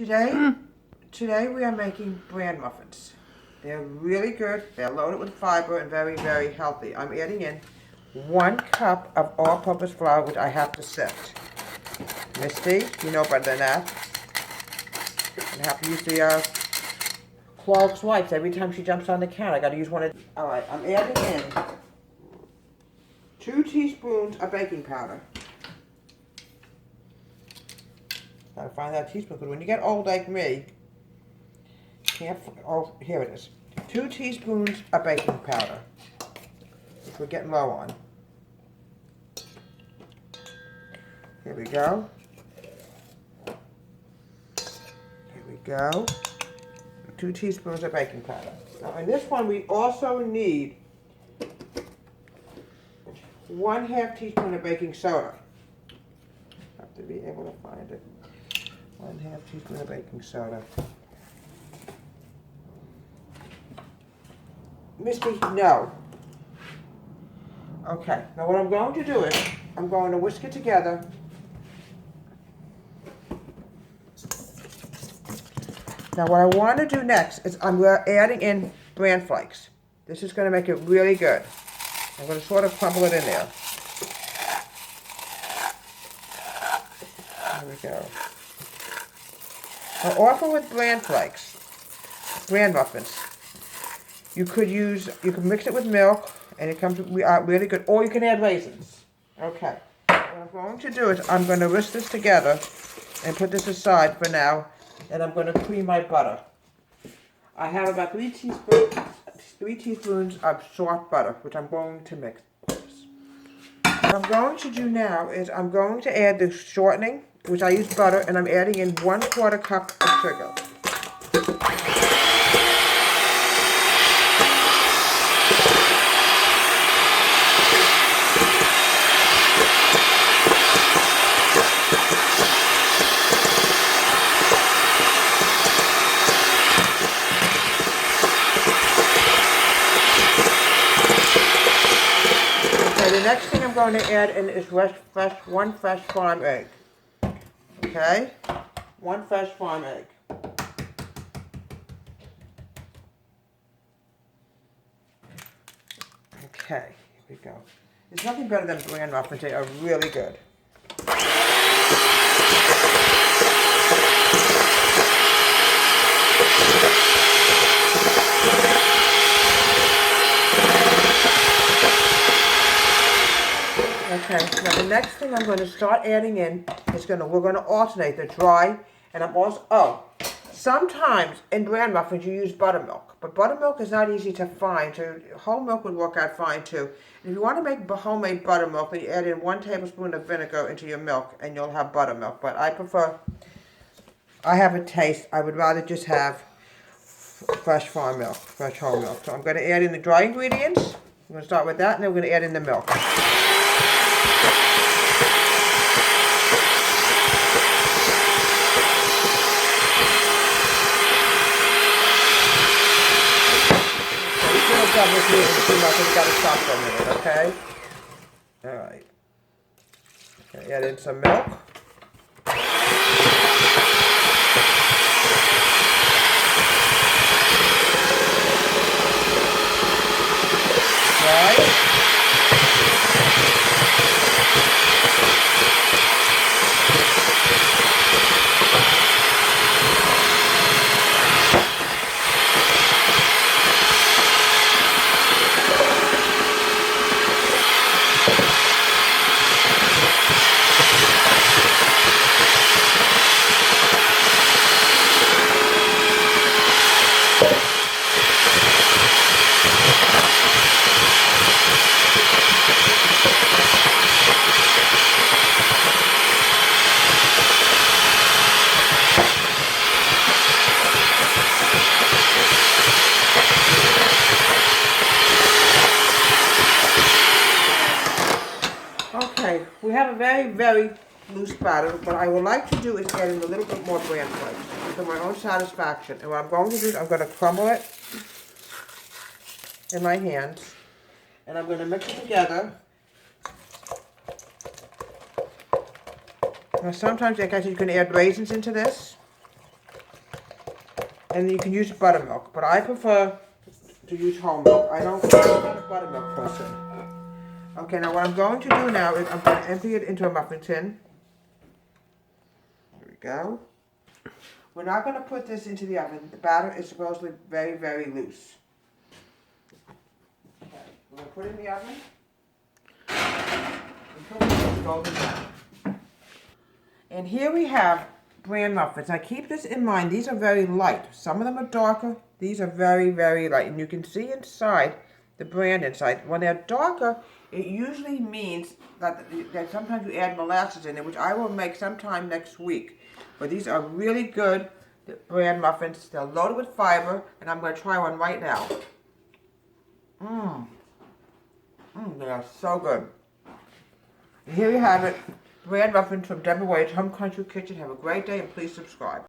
Today we are making Bran Muffins. They're really good. They're loaded with fiber and very, very healthy. I'm adding in 1 cup of all-purpose flour, which I have to sift. Misty, you know better than that. I have to use the Clorox wipes every time she jumps on the counter. I got to use one of. All right, I'm adding in 2 teaspoons of baking powder. Gotta find that teaspoon, because when you get old like me, you can't. Oh, here it is. 2 teaspoons of baking powder, which we're getting low on. Here we go. Here we go. 2 teaspoons of baking powder. Now in this one we also need 1/2 teaspoon of baking soda. Have to be able to find it. 1/2 teaspoon of baking soda. Misty, no. Okay, now what I'm going to do is I'm going to whisk it together. Now what I want to do next is I'm adding in bran flakes. This is going to make it really good. I'm going to sort of crumble it in there. There we go. Now also with bran flakes, Bran Muffins, you could mix it with milk and it comes really good, or you can add raisins. Okay. What I'm going to do is I'm going to whisk this together and put this aside for now. And I'm going to cream my butter. I have about 3 teaspoons of soft butter, which I'm going to mix. What I'm going to do now is I'm going to add the shortening, which I use butter, and I'm adding in 1/4 cup of sugar. The next thing I'm going to add in is one fresh farm egg. Okay? 1 fresh farm egg. Okay, here we go. There's nothing better than Bran Muffins. They are really good. Okay, now the next thing I'm going to start adding in is we're going to alternate the dry, and I'm also, sometimes in Bran Muffins you use buttermilk, but buttermilk is not easy to find, so whole milk would work out fine too. If you want to make homemade buttermilk, then you add in 1 tablespoon of vinegar into your milk and you'll have buttermilk, but I have a taste, I would rather just have fresh farm milk, fresh whole milk. So I'm going to add in the dry ingredients. I'm going to start with that, and then we're going to add in the milk. With me too much, I've got to stop for a minute, okay? Alright. Okay, add in some milk. Right. Okay, we have a very, very loose batter. What I would like to do is add in a little bit more bran flakes for my own satisfaction. And what I'm going to do is I'm going to crumble it in my hands. And I'm going to mix it together. Now sometimes, like I said, you can add raisins into this. And you can use buttermilk, but I prefer to use whole milk. I'm not a buttermilk person. Okay, now what I'm going to do now is I'm going to empty it into a muffin tin. There we go. We're not going to put this into the oven. The batter is supposedly very, very loose. Okay, we're going to put it in the oven until it's golden brown. And here we have Bran Muffins. Now keep this in mind, these are very light. Some of them are darker, these are very, very light. And you can see inside, the bran inside. When they're darker, it usually means that sometimes you add molasses in it, which I will make sometime next week. But these are really good Bran Muffins. They're loaded with fiber, and I'm going to try one right now. They are so good. And here you have it. Bran Muffins from Deborah Wade's Home Country Kitchen. Have a great day and please subscribe.